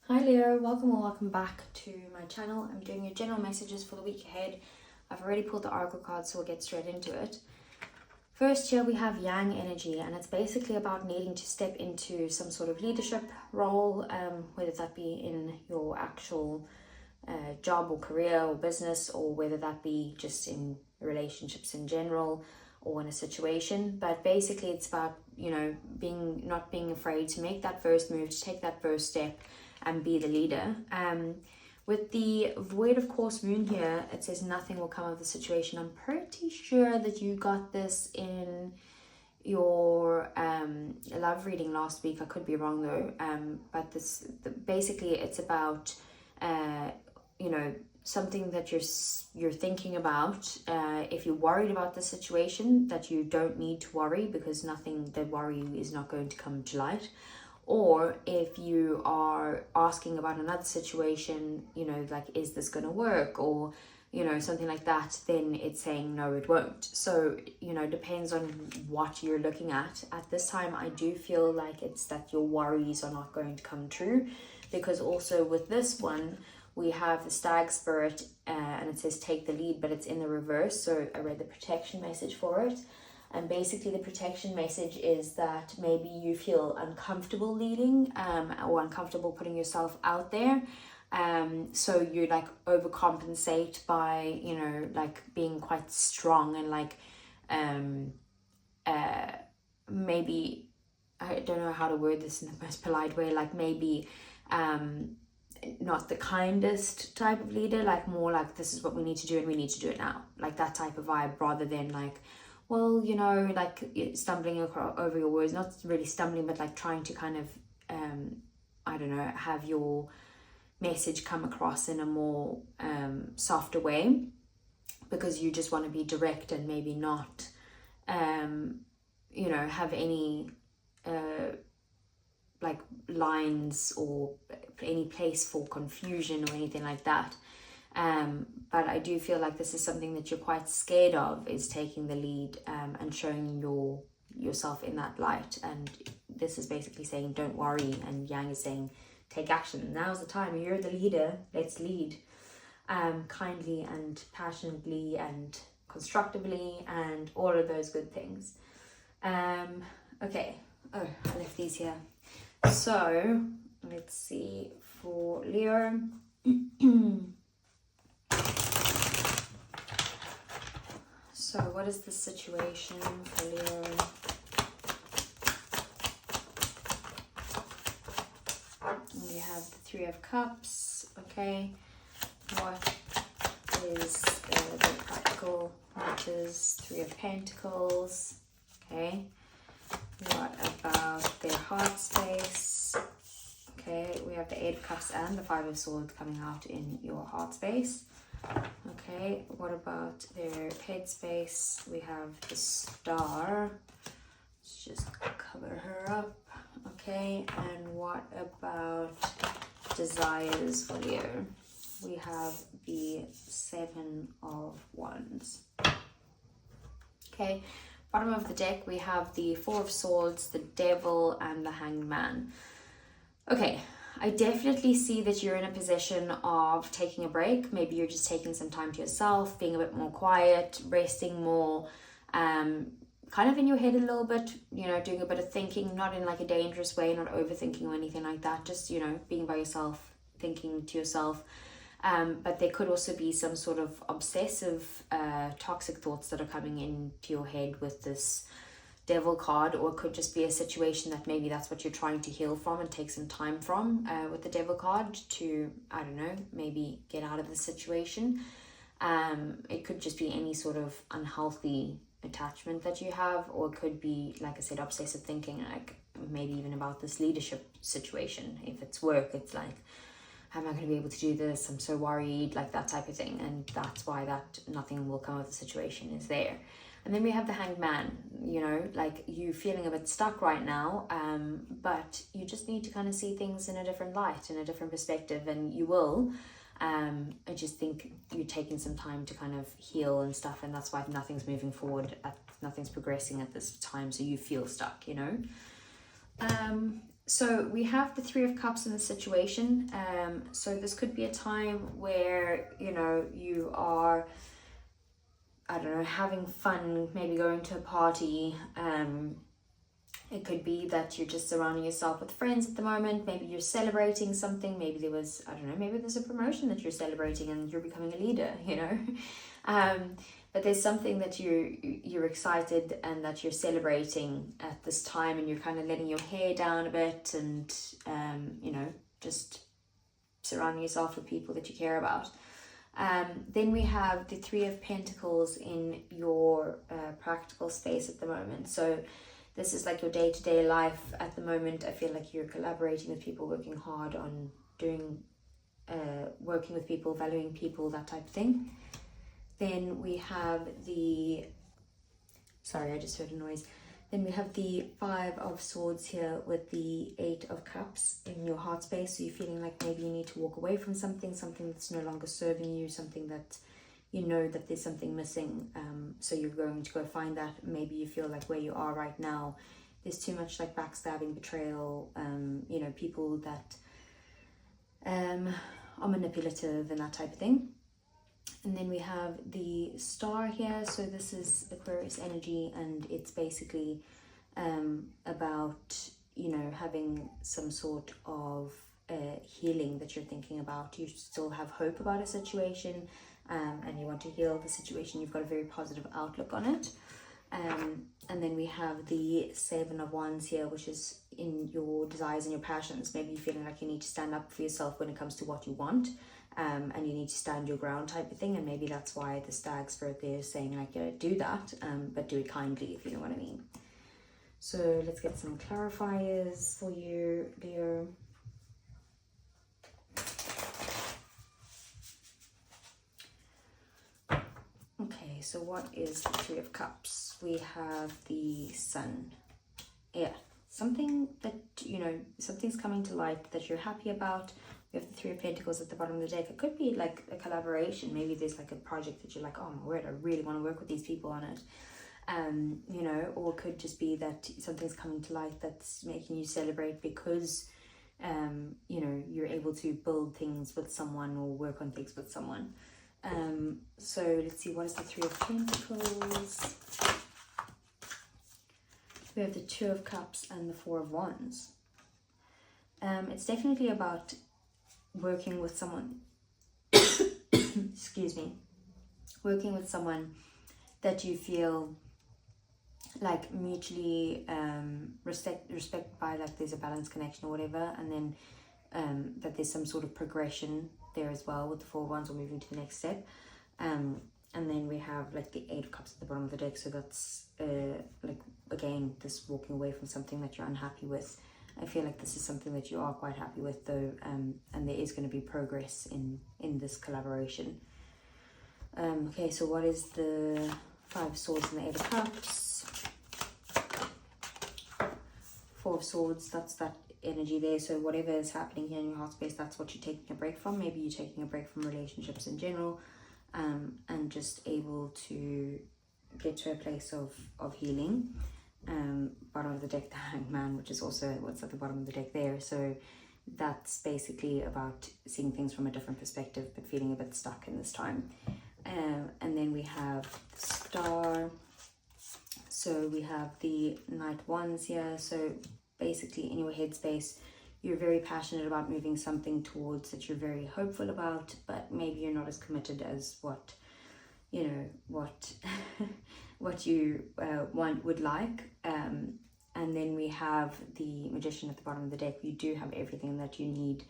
Hi Leo, welcome or welcome back to my channel. I'm doing your general messages for the week ahead. I've already pulled the oracle cards, so we'll get straight into it. First here we have Yang energy, and it's basically about needing to step into some sort of leadership role, whether that be in your actual job or career or business, or whether that be just in relationships in general or in a situation. But basically it's about, not being afraid to make that first move, to take that first step and be the leader. With the void of course moon here, it says nothing will come of the situation. I'm pretty sure that you got this in your love reading last week. I could be wrong though, but basically it's about something that you're thinking about. If you're worried about the situation, that you don't need to worry, because nothing that worry is not going to come to light. Or if you are asking about another situation, like, is this going to work, or something like that, then it's saying no, it won't. So depends on what you're looking at this time. I do feel like it's that your worries are not going to come true, because also with this one we have the stag spirit, and it says take the lead, but it's in the reverse. So I read the protection message for it. And basically the protection message is that maybe you feel uncomfortable leading, or uncomfortable putting yourself out there. So you like overcompensate by, like being quite strong and like, maybe, I don't know how to word this in the most polite way, like maybe, not the kindest type of leader, like more like this is what we need to do and we need to do it now. Like that type of vibe, rather than like, well, like stumbling over your words, not really stumbling, but like trying to kind of, have your message come across in a more softer way, because you just want to be direct and maybe not, have any like lines or any place for confusion or anything like that. But I do feel like this is something that you're quite scared of, is taking the lead, and showing yourself in that light. And this is basically saying don't worry, and Yang is saying take action. Now's the time. You're the leader. Let's lead, kindly and passionately and constructively and all of those good things. Okay. Oh, I left these here. So let's see for Leo. So what is the situation for Leo? We have the Three of Cups. Okay, what is the practical matters? Three of Pentacles. Okay, what about their heart space? Okay, we have the Eight of Cups and the Five of Swords coming out in your heart space. Okay, what about their head space? We have the Star. Let's just cover her up. Okay, and what about desires for Leo? We have the Seven of Wands. Okay, bottom of the deck we have the Four of Swords, the Devil, and the Hanged Man. Okay, I definitely see that you're in a position of taking a break. Maybe you're just taking some time to yourself, being a bit more quiet, resting more, kind of in your head a little bit, doing a bit of thinking, not in like a dangerous way, not overthinking or anything like that, just, being by yourself, thinking to yourself. But there could also be some sort of obsessive, toxic thoughts that are coming into your head with this Devil card, or it could just be a situation that maybe that's what you're trying to heal from and take some time from, with the Devil card, to, I don't know, maybe get out of the situation. It could just be any sort of unhealthy attachment that you have, or it could be, like I said, obsessive thinking, like maybe even about this leadership situation. If it's work, it's like, how am I going to be able to do this? I'm so worried, like that type of thing. And that's why that nothing will come of the situation is there. And then we have the Hanged Man, like you feeling a bit stuck right now, but you just need to kind of see things in a different light, in a different perspective, and you will. I just think you're taking some time to kind of heal and stuff, and that's why nothing's moving forward, nothing's progressing at this time, so you feel stuck, So we have the Three of Cups in the situation. So this could be a time where, you know, you are, I don't know, having fun, maybe going to a party. It could be that you're just surrounding yourself with friends at the moment. Maybe you're celebrating something. Maybe there was, I don't know, maybe there's a promotion that you're celebrating and you're becoming a leader, you know. But there's something that you're excited and that you're celebrating at this time, and you're kind of letting your hair down a bit, and you know, just surrounding yourself with people that you care about. Then we have the Three of Pentacles in your practical space at the moment. So this is like your day-to-day life at the moment. I feel like you're collaborating with people, working hard on doing, working with people, valuing people, that type of thing. Then we have the, sorry, I just heard a noise. Then we have the Five of Swords here with the Eight of Cups in your heart space. So you're feeling like maybe you need to walk away from something that's no longer serving you, something that you know that there's something missing. So you're going to go find that. Maybe you feel like where you are right now, there's too much like backstabbing, betrayal, you know, people that are manipulative and that type of thing. And then we have the Star here. So this is Aquarius energy, and it's basically about, you know, having some sort of healing that you're thinking about. You still have hope about a situation, and you want to heal the situation. You've got a very positive outlook on it. And then we have the Seven of Wands here, which is in your desires and your passions. Maybe you're feeling like you need to stand up for yourself when it comes to what you want. And you need to stand your ground type of thing, and maybe that's why the Stag Spirit there is saying like, do that, but do it kindly, if you know what I mean. So let's get some clarifiers for you, Leo. Okay, so what is the Three of Cups? We have the Sun. Yeah, something that, you know, something's coming to light that you're happy about. We have the Three of Pentacles at the bottom of the deck. It could be like a collaboration. Maybe there's like a project that you're like, oh my word, I really want to work with these people on it. You know, or it could just be that something's coming to light that's making you celebrate because, you know, you're able to build things with someone or work on things with someone. So let's see, what is the Three of Pentacles? We have the Two of Cups and the Four of Wands. It's definitely about working with someone, excuse me, working with someone that you feel like mutually respect by, like there's a balanced connection or whatever, and then that there's some sort of progression there as well with the Four of Wands, or moving to the next step. And then we have like the Eight of Cups at the bottom of the deck. So that's like, again, this walking away from something that you're unhappy with. I feel like this is something that you are quite happy with though, and there is going to be progress in this collaboration. Okay, so what is the Five of Swords and the Eight of Cups? Four of Swords, that's that energy there. So whatever is happening here in your heart space, that's what you're taking a break from. Maybe you're taking a break from relationships in general, and just able to get to a place of healing. Bottom of the deck, the Hanged Man, which is also what's at the bottom of the deck there. So that's basically about seeing things from a different perspective, but feeling a bit stuck in this time. And then we have the Star. So we have the Knight Wands here. So basically in your headspace, you're very passionate about moving something towards that you're very hopeful about, but maybe you're not as committed as what, you know, what what you would like. And then we have the Magician at the bottom of the deck. You do have everything that you need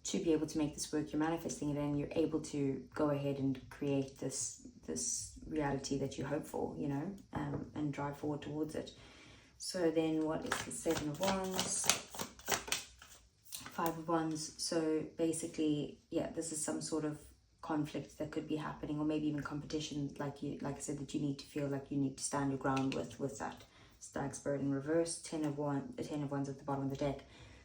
to be able to make this work. You're manifesting it, and you're able to go ahead and create this reality that you hope for, you know, and drive forward towards it. So then what is the Seven of Wands? Five of Wands. So basically, yeah, this is some sort of conflict that could be happening, or maybe even competition, like I said, that you need to feel like you need to stand your ground with that Stag Spirit in reverse. Ten of Wands at the bottom of the deck.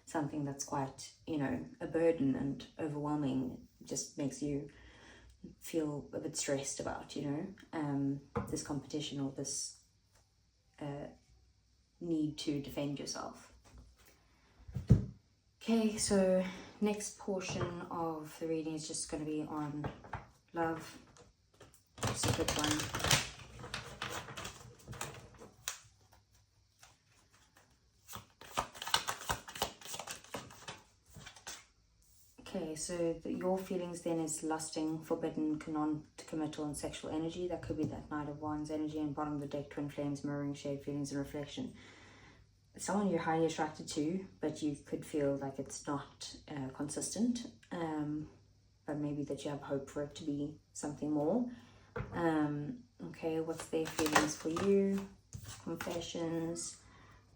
Something that's quite, you know, a burden and overwhelming, just makes you feel a bit stressed about, you know, this competition or this need to defend yourself. Okay, so next portion of the reading is just going to be on love. It's a good one. Okay, so your feelings then is lusting, forbidden, non-committal and sexual energy. That could be that Knight of Wands energy, and bottom of the deck, twin flames, mirroring, shared feelings and reflection. Someone you're highly attracted to, but you could feel like it's not consistent, but maybe that you have hope for it to be something more. Okay, what's their feelings for you? Confessions.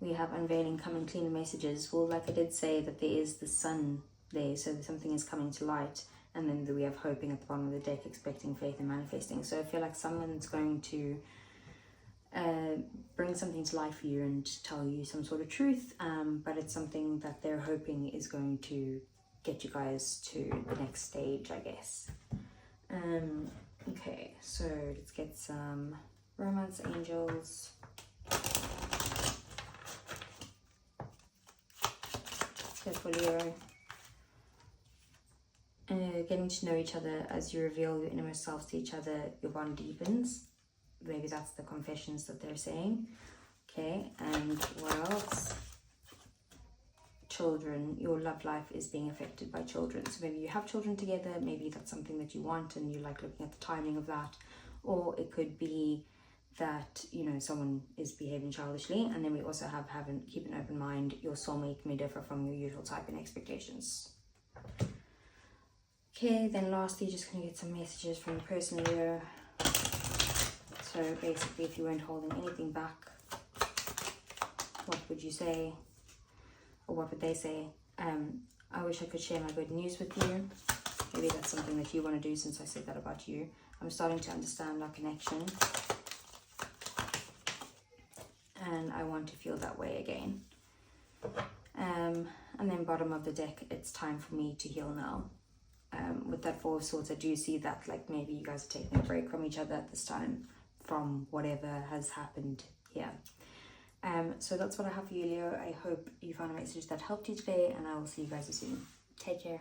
We have unveiling, coming clean messages. Well, like I did say, that there is the sun there, so something is coming to light, and then we have hoping at the bottom of the deck, expecting, faith and manifesting. So I feel like someone's going to bring something to life for you and tell you some sort of truth, but it's something that they're hoping is going to get you guys to the next stage, I guess. Okay, so let's get some romance angels. Good for Leo. Getting to know each other. As you reveal your innermost selves to each other, your bond deepens. Maybe that's the confessions that they're saying. Okay, and what else? Children. Your love life is being affected by children. So maybe you have children together, maybe that's something that you want and you like looking at the timing of that. Or it could be that, you know, someone is behaving childishly. And then we also have keep an open mind. Your soulmate may differ from your usual type and expectations. Okay, then lastly, just going to get some messages from the person here. So basically, if you weren't holding anything back, what would you say? Or what would they say? I wish I could share my good news with you. Maybe that's something that you want to do, since I said that about you. I'm starting to understand our connection. And I want to feel that way again. And then bottom of the deck, it's time for me to heal now. With that Four of Swords, I do see that like maybe you guys are taking a break from each other at this time, from whatever has happened here. So that's what I have for you, Leo. I hope you found a message that helped you today, and I will see you guys soon. Take care.